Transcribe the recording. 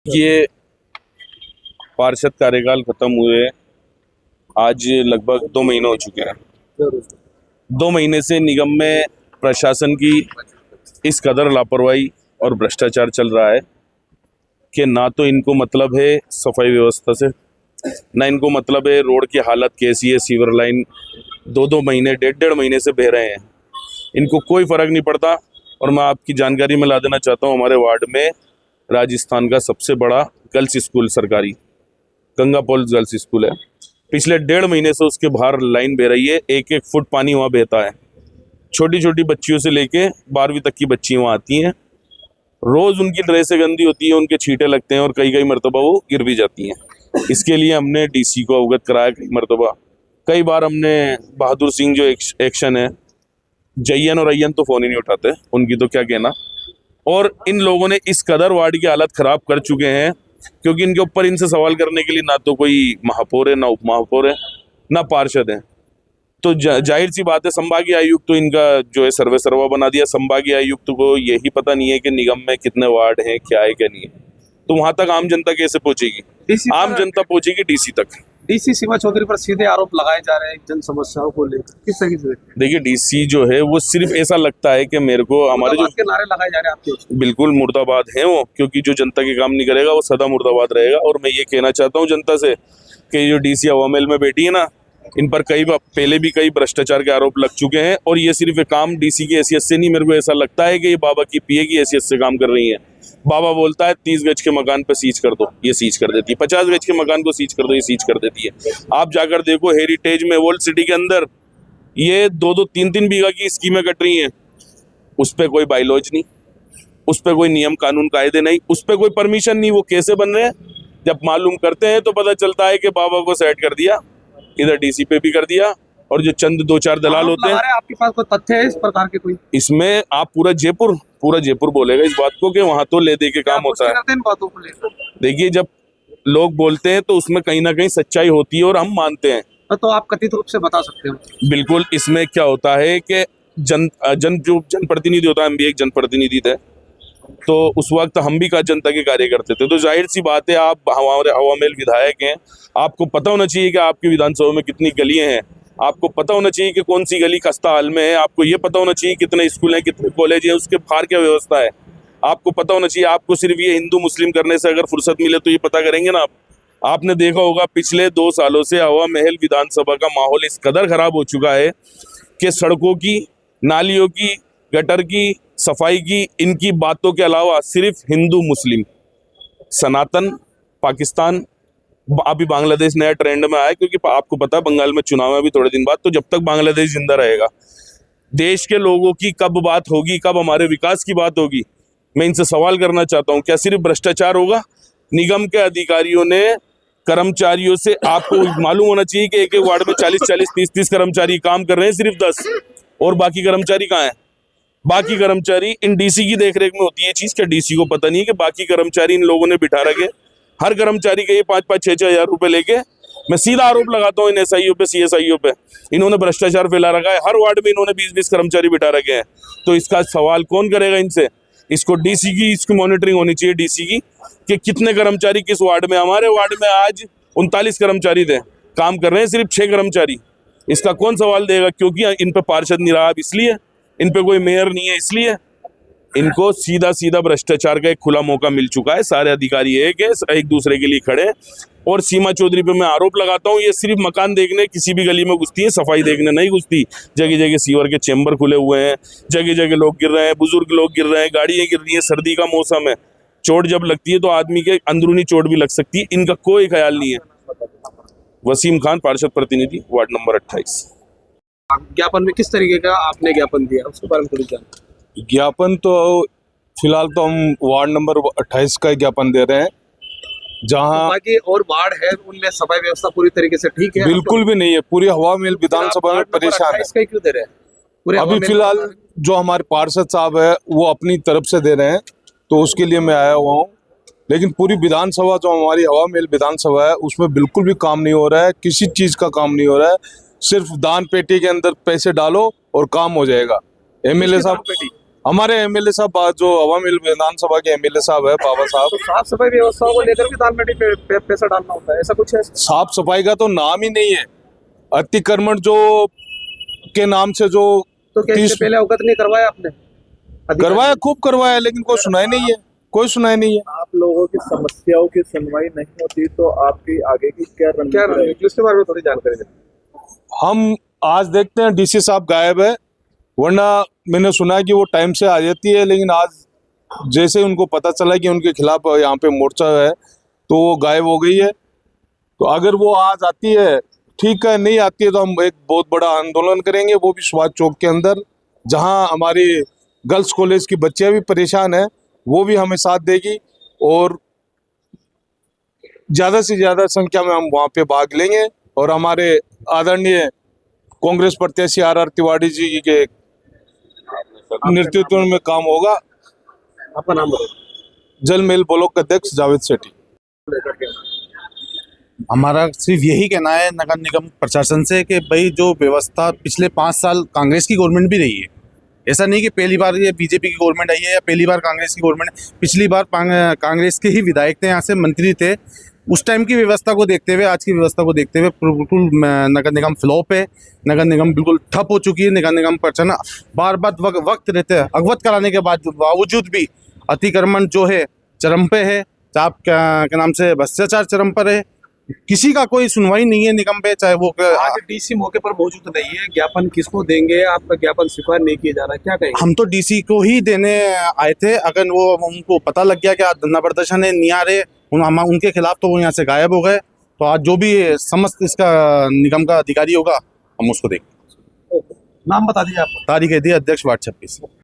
ये पार्षद कार्यकाल खत्म हुए आज लगभग 2 महीने हो चुके हैं। 2 महीने से निगम में प्रशासन की इस कदर लापरवाही और भ्रष्टाचार चल रहा है कि ना तो इनको मतलब है सफाई व्यवस्था से, ना इनको मतलब है रोड की हालत कैसी है। सीवर लाइन 2-2 महीने 1.5 महीने से बह रहे हैं, इनको कोई फर्क नहीं पड़ता। और मैं आपकी जानकारी में ला देना चाहता हूँ, हमारे वार्ड में राजस्थान का सबसे बड़ा गर्ल्स स्कूल सरकारी गंगापोल गर्ल्स स्कूल है। पिछले 1.5 महीने से उसके बाहर लाइन बह रही है, 1-1 फुट पानी वहाँ बहता है। छोटी छोटी बच्चियों से लेके 12वीं तक की बच्ची वहाँ आती हैं, रोज उनकी ड्रेसें गंदी होती है, उनके छींटे लगते हैं और कई कई मरतबा वो गिर भी जाती हैं। इसके लिए हमने डीसी को अवगत कराया कई मरतबा। कई बार हमने बहादुर सिंह जो एक्शन है, जयन और अय्यन तो फोन ही नहीं उठाते, उनकी तो क्या कहना। और इन लोगों ने इस कदर वार्ड की हालत खराब कर चुके हैं क्योंकि इनके ऊपर इनसे सवाल करने के लिए ना तो कोई महापौर है, ना उप महापौर है, ना पार्षद है। तो जाहिर सी बात है, संभागीय आयुक्त तो इनका जो है सर्वे सर्वा बना दिया। संभागीय आयुक्त को यही पता नहीं है कि निगम में कितने वार्ड हैं, क्या है क्या नहीं है। तो वहां तक आम जनता कैसे पहुंचेगी? आम जनता पहुंचेगी डीसी तक। डीसी सीमा चौधरी पर सीधे आरोप लगाए जा रहे हैं जन समस्याओं को लेकर, किस तरीके से? देखिए, डीसी जो है वो सिर्फ ऐसा लगता है कि मेरे को हमारे जो नारे लगाए जा रहे हैं आपके, बिल्कुल मुर्दाबाद है वो, क्योंकि जो जनता के काम नहीं करेगा वो सदा मुर्दाबाद रहेगा। और मैं ये कहना चाहता हूँ जनता से कि जो डीसी अवामेल में बैठी है ना, इन पर पहले भी कई भ्रष्टाचार के आरोप लग चुके हैं। और ये सिर्फ एक काम डीसी की हैसियत से नहीं, मेरे को ऐसा लगता है कि ये बाबा की पीए की हैसियत से काम कर रही है। बाबा बोलता है 30 गज के मकान पे सीज कर दो, ये सीज कर देती है। 50 गज के मकान को सीज कर दो, ये सीज कर देती है। आप जाकर देखो हेरिटेज में, ओल्ड सिटी के अंदर ये 2-2, 3-3 बीघा की स्कीमें कट रही हैं। उस पर कोई बाइलॉज नहीं, उस पर कोई नियम कानून कायदे नहीं, उस पर कोई परमिशन नहीं। वो कैसे बन रहे हैं जब मालूम करते हैं तो पता चलता है कि बाबा को सेट कर दिया, इधर डीसी पे भी कर दिया। और जो चंद 2-4 दलाल होते हैं, आपके पास कोई तथ्य है इस प्रकार के? कोई इसमें आप पूरा जयपुर बोलेगा इस बात को कि वहां तो ले दे के काम होता है। इन बातों को लेकर देखिए, जब लोग बोलते हैं तो उसमें कहीं ना कहीं सच्चाई होती है और हम मानते हैं। तो आप कथित रूप से बता सकते हो? बिल्कुल। इसमें क्या होता है कि जो जनप्रतिनिधि होता है, हम भी एक जनप्रतिनिधि थे, तो उस वक्त हम भी जनता के कार्य करते थे। तो जाहिर सी बात है, आप हमारे अवामेल विधायक हैं, आपको पता होना चाहिए कि आपकी विधानसभा में कितनी गलियां हैं, आपको पता होना चाहिए कि कौन सी गली खस्ता हाल में है, आपको ये पता होना चाहिए कितने स्कूल हैं, कितने कॉलेज हैं, उसके बाहर क्या व्यवस्था है, आपको पता होना चाहिए। आपको सिर्फ ये हिंदू मुस्लिम करने से अगर फुर्सत मिले तो ये पता करेंगे ना आप। आपने देखा होगा पिछले 2 सालों से हवा महल विधानसभा का माहौल इस कदर खराब हो चुका है कि सड़कों की, नालियों की, गटर की, सफाई की, इनकी बातों के अलावा सिर्फ हिंदू मुस्लिम, सनातन, पाकिस्तान, अभी बांग्लादेश नया ट्रेंड में आया क्योंकि आपको पता है बंगाल में चुनाव है अभी थोड़े दिन बाद। तो जब तक बांग्लादेश जिंदा रहेगा, देश के लोगों की कब बात होगी, कब हमारे विकास की बात होगी? मैं इनसे सवाल करना चाहता हूं, क्या सिर्फ भ्रष्टाचार होगा? निगम के अधिकारियों ने कर्मचारियों से, आपको मालूम होना चाहिए कि एक एक वार्ड में 40-40, 30-30 कर्मचारी काम कर रहे हैं, सिर्फ 10, और बाकी कर्मचारी कहाँ हैं? बाकी कर्मचारी इन डीसी की देखरेख में होती है चीज। क्या डीसी को पता नहीं है कि बाकी कर्मचारी इन लोगों ने बिठा रखे? हर कर्मचारी के ये 5-5, 6-6 हजार रुपए लेके, मैं सीधा आरोप लगाता हूँ इन एसआईओ पे, सीएसआईओ पे, इन्होंने भ्रष्टाचार फैला रखा है। हर वार्ड में इन्होंने 20-20 कर्मचारी बिठा रखे हैं। तो इसका सवाल कौन करेगा इनसे? इसको डीसी की, इसकी मॉनिटरिंग होनी चाहिए डीसी की कि कितने कर्मचारी किस वार्ड में। हमारे वार्ड में आज 39 कर्मचारी थे, काम कर रहे हैं सिर्फ 6 कर्मचारी। इसका कौन सवाल देगा? क्योंकि इन पे पार्षद नहीं रहा, इसलिए इन पे कोई मेयर नहीं है, इसलिए इनको सीधा सीधा भ्रष्टाचार का एक खुला मौका मिल चुका है। सारे अधिकारी एक दूसरे के लिए खड़े हैं। और सीमा चौधरी पे मैं आरोप लगाता हूँ, ये सिर्फ मकान देखने किसी भी गली में घुसती है, सफाई देखने नहीं घुसती। जगह जगह सीवर के चेंबर खुले हुए हैं, जगह जगह लोग गिर रहे हैं, बुजुर्ग लोग गिर रहे हैं, गाड़ियाँ गिर रही हैं, सर्दी का मौसम है, चोट जब लगती है तो आदमी के अंदरूनी चोट भी लग सकती है, इनका कोई ख्याल नहीं है। वसीम खान, पार्षद प्रतिनिधि, वार्ड नंबर 28। ज्ञापन में किस तरीके का आपने ज्ञापन दिया, उसके बारे में थोड़ी जानकारी? ज्ञापन तो फिलहाल तो हम वार्ड नंबर 28 का ज्ञापन दे रहे हैं, जहां तो बाकी और वार्ड है उनमें सफाई व्यवस्था पूरी तरीके से ठीक है? बिल्कुल भी नहीं है। पूरी हवा महल विधानसभा में परेशान है। इसका क्यों दे रहे हैं? अभी फिलहाल जो हमारे पार्षद साहब है वो अपनी तरफ से दे रहे हैं, तो उसके लिए मैं आया हुआ हूँ। लेकिन पूरी विधानसभा, जो हमारी हवा महल विधानसभा है, उसमें बिल्कुल भी काम नहीं हो रहा है, किसी चीज का काम नहीं हो रहा है। सिर्फ दान पेटी के अंदर पैसे डालो और काम हो जाएगा। एमएलए साहब, हमारे एमएलए साहब जो अवामी विधानसभा के एमएलए साहब है बाबा साहब, तो साफ सफाई व्यवस्थाओं को लेकर भी दाल मंडी पे पैसा डालना होता है, ऐसा कुछ है? साफ सफाई का तो नाम ही नहीं है। अतिक्रमण जो के नाम से जो तो क्या इससे पहले अवगत नहीं करवाया आपने? करवाया, खूब करवाया, लेकिन कोई सुनाई नहीं है, कोई सुनाई नहीं है। आप लोगों की समस्याओं की सुनवाई नहीं होती तो आपकी आगे की क्या क्या रणनीति रहेगी? इसके बारे में थोड़ी जानकारी दें। हम आज देखते हैं डीसी साहब गायब है, वरना मैंने सुना कि वो टाइम से आ जाती है, लेकिन आज जैसे उनको पता चला कि उनके खिलाफ यहाँ पे मोर्चा है तो वो गायब हो गई है। तो अगर वो आज आती है ठीक है, नहीं आती है तो हम एक बहुत बड़ा आंदोलन करेंगे, वो भी सुभाष चौक के अंदर, जहाँ हमारी गर्ल्स कॉलेज की बच्चियां भी परेशान है, वो भी हमें साथ देगी और ज़्यादा से ज़्यादा संख्या में हम वहाँ पे भाग लेंगे और हमारे आदरणीय कांग्रेस प्रत्याशी आर तिवारी जी के नेतृत्व में काम होगा। आपका नाम बताओ। जल मेल ब्लॉक अध्यक्ष जावेद सेठी। हमारा सिर्फ यही कहना है नगर निगम प्रशासन से कि भाई जो व्यवस्था पिछले 5 साल कांग्रेस की गवर्नमेंट भी रही है, ऐसा नहीं कि पहली बार ये बीजेपी की गवर्नमेंट आई है या पहली बार कांग्रेस की गवर्नमेंट, पिछली बार कांग्रेस के ही विधायक थे, यहाँ से मंत्री थे। उस टाइम की व्यवस्था को देखते हुए, आज की व्यवस्था को देखते हुए बिल्कुल नगर निगम फ्लॉप है, नगर निगम बिल्कुल ठप हो चुकी है। नगर निगम प्रशासन बार बार वक्त रहते हैं अवगत कराने के बावजूद भी अतिक्रमण जो है चरम पे है, चाप के नाम से भ्रष्टाचार चरम पर है, किसी का कोई सुनवाई नहीं है निगम पे, चाहे वो आज डीसी मौके पर मौजूद नहीं है, ज्ञापन किसको देंगे? आपका ज्ञापन स्वीकार नहीं किया जा रहा है, क्या कहेंगे? हम तो डीसी को ही देने आए थे। अगर वो उनको पता लग गया कि आज धरना प्रदर्शन है, नहीं आ रहे उनके खिलाफ, तो वो यहाँ से गायब हो गए। तो आज जो भी समस्त इसका निगम का अधिकारी होगा हम उसको देखेंगे। नाम बता दीजिए आप। तारीख है दी अध्यक्ष वार्ड 26।